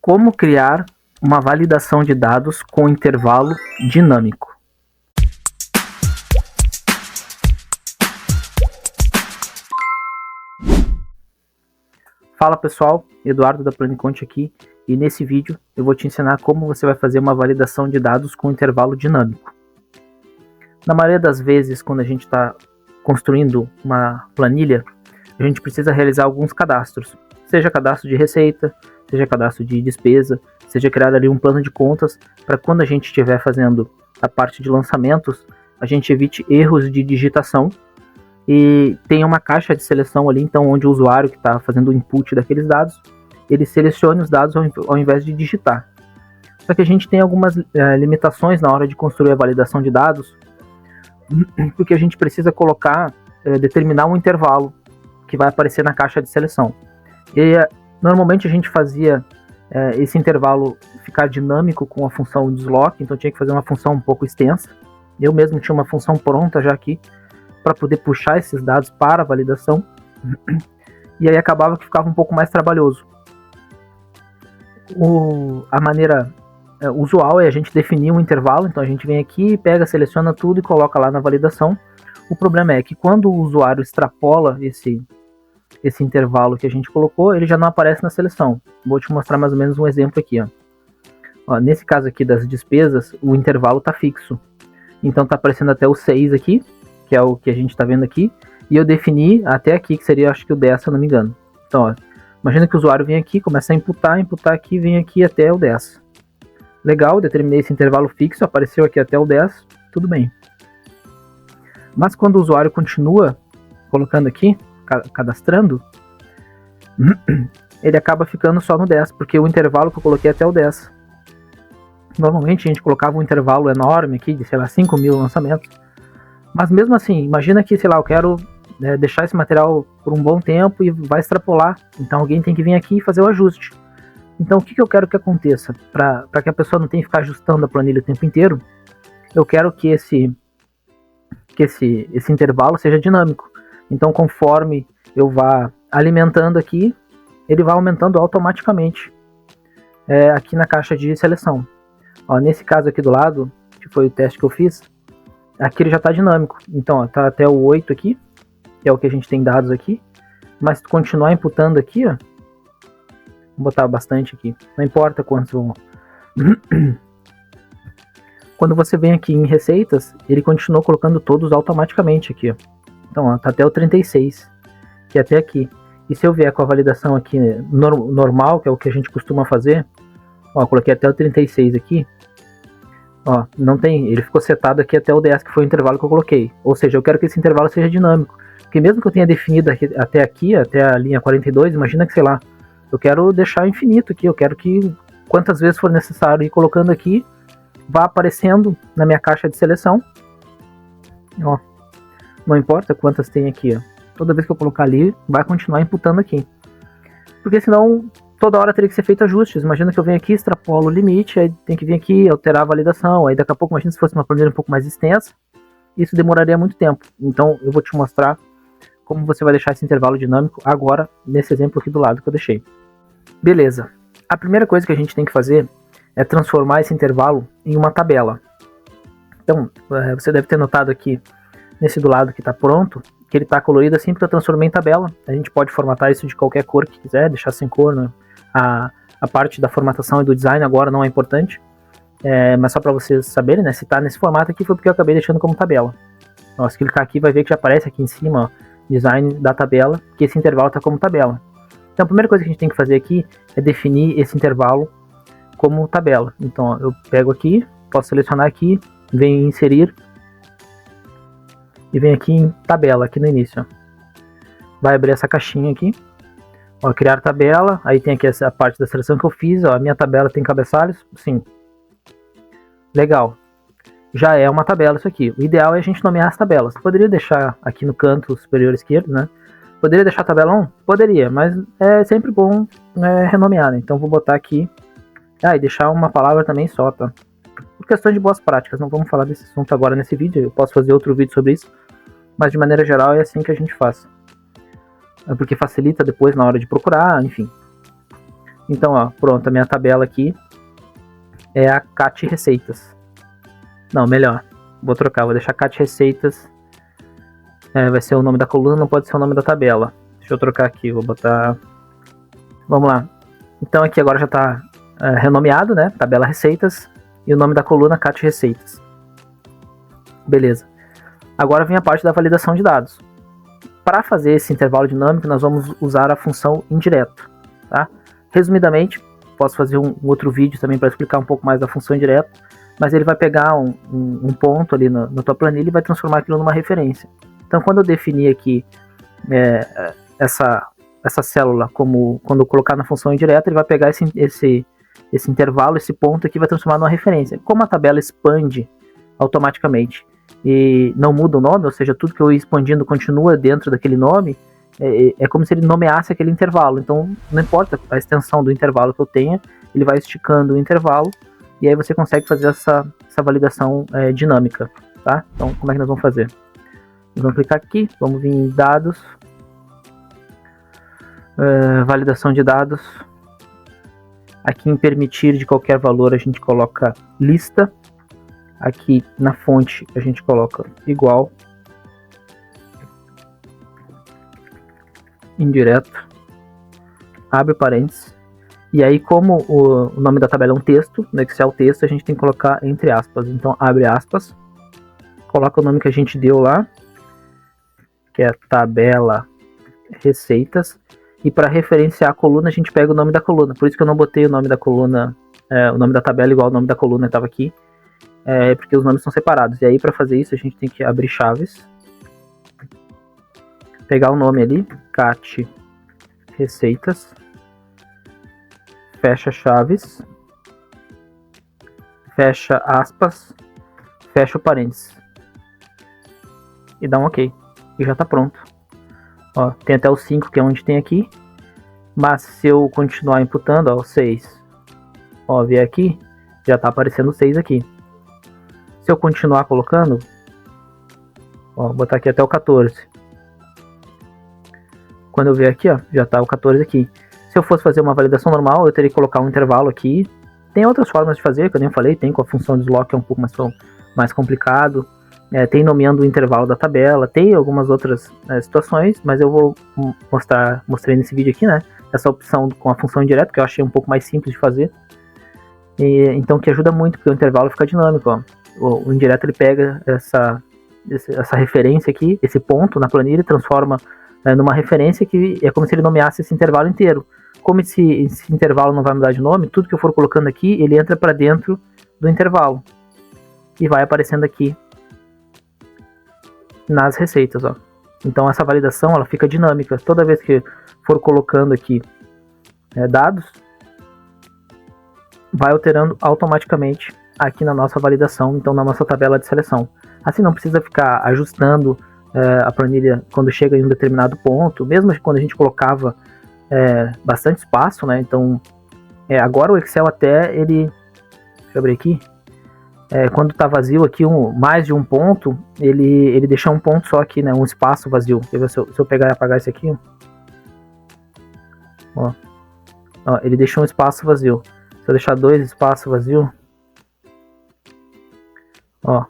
Como criar uma validação de dados com intervalo dinâmico. Fala pessoal, Eduardo da Planiconte aqui, e nesse vídeo eu vou te ensinar como você vai fazer uma validação de dados com intervalo dinâmico. Na maioria das vezes, quando a gente está construindo uma planilha, a gente precisa realizar alguns cadastros, seja cadastro de receita, seja cadastro de despesa, seja criar ali um plano de contas, para quando a gente estiver fazendo a parte de lançamentos, a gente evite erros de digitação e tem uma caixa de seleção ali, então onde o usuário que está fazendo o input daqueles dados, ele selecione os dados ao invés de digitar. Só que a gente tem algumas limitações na hora de construir a validação de dados, porque a gente precisa colocar, determinar um intervalo que vai aparecer na caixa de seleção. E normalmente a gente fazia esse intervalo ficar dinâmico com a função deslock, então tinha que fazer uma função um pouco extensa. Eu mesmo tinha uma função pronta já aqui para poder puxar esses dados para a validação, e aí acabava que ficava um pouco mais trabalhoso. A maneira usual é a gente definir um intervalo, então a gente vem aqui, pega, seleciona tudo e coloca lá na validação. O problema é que quando o usuário extrapola esse intervalo que a gente colocou, ele já não aparece na seleção. Vou te mostrar mais ou menos um exemplo aqui. Ó, nesse caso aqui das despesas, o intervalo está fixo. Então está aparecendo até o 6 aqui, que é o que a gente está vendo aqui, e eu defini até aqui, que seria acho que o 10, se eu não me engano. Então, ó, imagina que o usuário vem aqui, começa a imputar aqui, vem aqui até o 10. Legal, determinei esse intervalo fixo, apareceu aqui até o 10, tudo bem. Mas quando o usuário continua colocando aqui, cadastrando, ele acaba ficando só no 10, porque o intervalo que eu coloquei é até o 10. Normalmente a gente colocava um intervalo enorme aqui, de sei lá, 5.000 lançamentos. Mas mesmo assim, imagina que, sei lá, eu quero deixar esse material por um bom tempo e vai extrapolar. Então alguém tem que vir aqui e fazer o ajuste. Então o que eu quero que aconteça? Para que a pessoa não tenha que ficar ajustando a planilha o tempo inteiro, eu quero que esse intervalo seja dinâmico. Então conforme eu vá alimentando aqui, ele vai aumentando automaticamente aqui na caixa de seleção. Ó, nesse caso aqui do lado, que foi o teste que eu fiz, aqui ele já está dinâmico. Então está até o 8 aqui, que é o que a gente tem dados aqui. Mas se continuar imputando aqui, ó, vou botar bastante aqui, não importa quantos vão. Quando você vem aqui em receitas, ele continuou colocando todos automaticamente aqui, ó. Então, ó, tá até o 36, que é até aqui. E se eu vier com a validação aqui normal, que é o que a gente costuma fazer, ó, coloquei até o 36 aqui, ó, não tem, ele ficou setado aqui até o 10, que foi o intervalo que eu coloquei. Ou seja, eu quero que esse intervalo seja dinâmico. Porque mesmo que eu tenha definido até aqui, até a linha 42, imagina que, sei lá, eu quero deixar infinito aqui, eu quero que quantas vezes for necessário ir colocando aqui, vá aparecendo na minha caixa de seleção. Ó, não importa quantas tem aqui, ó. Toda vez que eu colocar ali, vai continuar imputando aqui. Porque senão, toda hora teria que ser feito ajustes. Imagina que eu venho aqui, extrapolo o limite, aí tem que vir aqui, alterar a validação. Aí daqui a pouco, imagina se fosse uma planilha um pouco mais extensa, isso demoraria muito tempo. Então eu vou te mostrar como você vai deixar esse intervalo dinâmico agora, nesse exemplo aqui do lado que eu deixei. Beleza. A primeira coisa que a gente tem que fazer é transformar esse intervalo em uma tabela. Então, você deve ter notado aqui, nesse do lado que está pronto, que ele está colorido assim porque eu transformei em tabela. A gente pode formatar isso de qualquer cor que quiser, deixar sem cor, né? A parte da formatação e do design agora não é importante, mas só para vocês saberem, né? Se está nesse formato aqui foi porque eu acabei deixando como tabela. Ó, se clicar aqui vai ver que já aparece aqui em cima, ó, design da tabela, que esse intervalo está como tabela. Então a primeira coisa que a gente tem que fazer aqui é definir esse intervalo como tabela. Então ó, eu pego aqui, posso selecionar aqui, venho em inserir e venho aqui em tabela, aqui no início. Ó. Vai abrir essa caixinha aqui, ó, criar tabela, aí tem aqui essa parte da seleção que eu fiz, ó, a minha tabela tem cabeçalhos, sim. Legal. Já é uma tabela isso aqui. O ideal é a gente nomear as tabelas. Poderia deixar aqui no canto superior esquerdo, né? Poderia deixar a tabela 1? Poderia, mas é sempre bom renomear, né? Então vou botar aqui, e deixar uma palavra também só, tá? Por questão de boas práticas, não vamos falar desse assunto agora nesse vídeo, eu posso fazer outro vídeo sobre isso, mas de maneira geral é assim que a gente faz. Porque facilita depois na hora de procurar, enfim. Então, ó, pronto, a minha tabela aqui é a CAT Receitas. Não, melhor, vou trocar, vou deixar CAT Receitas. Vai ser o nome da coluna, não pode ser o nome da tabela. Deixa eu trocar aqui, vou botar... Vamos lá. Então aqui agora já está renomeado, né? Tabela Receitas. E o nome da coluna CAT Receitas. Beleza. Agora vem a parte da validação de dados. Para fazer esse intervalo dinâmico, nós vamos usar a função indireto. Tá? Resumidamente, posso fazer um outro vídeo também para explicar um pouco mais da função indireta, mas ele vai pegar um ponto ali na tua planilha e vai transformar aquilo numa referência. Então, quando eu definir aqui essa célula, como quando eu colocar na função indireta, ele vai pegar esse intervalo, esse ponto aqui, vai transformar numa referência. Como a tabela expande automaticamente e não muda o nome, ou seja, tudo que eu ia expandindo continua dentro daquele nome, é como se ele nomeasse aquele intervalo. Então, não importa a extensão do intervalo que eu tenha, ele vai esticando o intervalo, e aí você consegue fazer essa validação dinâmica. Tá? Então, como é que nós vamos fazer? Nós vamos clicar aqui, vamos vir em dados, validação de dados. Aqui em permitir de qualquer valor a gente coloca lista. Aqui na fonte a gente coloca igual. Indireto. Abre parênteses. E aí, como o nome da tabela é um texto, no Excel texto, a gente tem que colocar entre aspas. Então, abre aspas. Coloca o nome que a gente deu lá, que é tabela receitas. E para referenciar a coluna, a gente pega o nome da coluna. Por isso que eu não botei o nome da coluna, o nome da tabela igual ao nome da coluna que estava aqui. Porque os nomes são separados. E aí, para fazer isso, a gente tem que abrir chaves. Pegar o nome ali, CAT Receitas. Fecha chaves. Fecha aspas. Fecha o parênteses. E dá um OK. E já está pronto. Ó, tem até o 5, que é onde tem aqui. Mas se eu continuar imputando, ó, o 6. Ó, vier aqui, já está aparecendo o 6 aqui. Se eu continuar colocando, ó, vou botar aqui até o 14. Quando eu vier aqui, ó, já está o 14 aqui. Se eu fosse fazer uma validação normal, eu teria que colocar um intervalo aqui. Tem outras formas de fazer, que eu nem falei. Tem com a função de slot, que é um pouco mais complicado. Tem nomeando o intervalo da tabela. Tem algumas outras situações, mas eu vou mostrei nesse vídeo aqui, né? Essa opção com a função indireta, que eu achei um pouco mais simples de fazer. Então, que ajuda muito, porque o intervalo fica dinâmico, ó. O indireto, ele pega essa referência aqui, esse ponto na planilha, e transforma numa referência que é como se ele nomeasse esse intervalo inteiro. Como esse intervalo não vai mudar de nome, tudo que eu for colocando aqui, ele entra para dentro do intervalo. E vai aparecendo aqui nas receitas, ó. Então essa validação, ela fica dinâmica. Toda vez que for colocando aqui dados, vai alterando automaticamente aqui na nossa validação, então na nossa tabela de seleção. Assim não precisa ficar ajustando a planilha quando chega em um determinado ponto, mesmo quando a gente colocava bastante espaço, né? Então agora o Excel até ele, deixa eu abrir aqui, quando está vazio aqui mais de um ponto, ele deixa um ponto só aqui, né? Um espaço vazio. Se eu pegar e apagar esse aqui, ó, ele deixa um espaço vazio. Se eu deixar 2 espaços vazios, ó,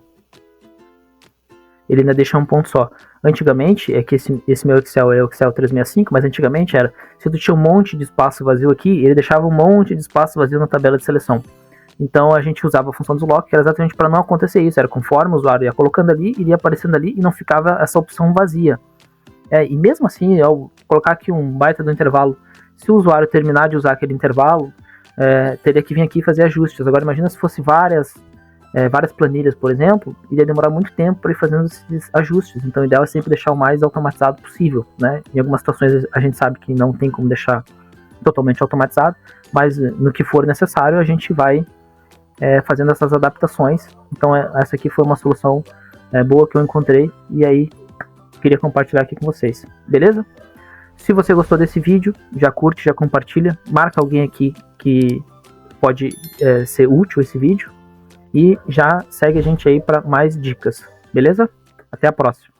ele ainda deixa um ponto só. Antigamente, que esse meu Excel é o Excel 365, mas antigamente era, se tu tinha um monte de espaço vazio aqui, ele deixava um monte de espaço vazio na tabela de seleção. Então a gente usava a função do slot, que era exatamente para não acontecer isso. Era conforme o usuário ia colocando ali, iria aparecendo ali e não ficava essa opção vazia. E mesmo assim, ao colocar aqui um baita do intervalo, se o usuário terminar de usar aquele intervalo, teria que vir aqui e fazer ajustes. Agora imagina se fosse várias planilhas, por exemplo, iria demorar muito tempo para ir fazendo esses ajustes. Então o ideal é sempre deixar o mais automatizado possível, né? Em algumas situações a gente sabe que não tem como deixar totalmente automatizado, mas no que for necessário a gente vai fazendo essas adaptações. Então essa aqui foi uma solução boa que eu encontrei e aí queria compartilhar aqui com vocês, beleza? Se você gostou desse vídeo, já curte, já compartilha, marca alguém aqui que pode ser útil esse vídeo e já segue a gente aí para mais dicas, beleza? Até a próxima!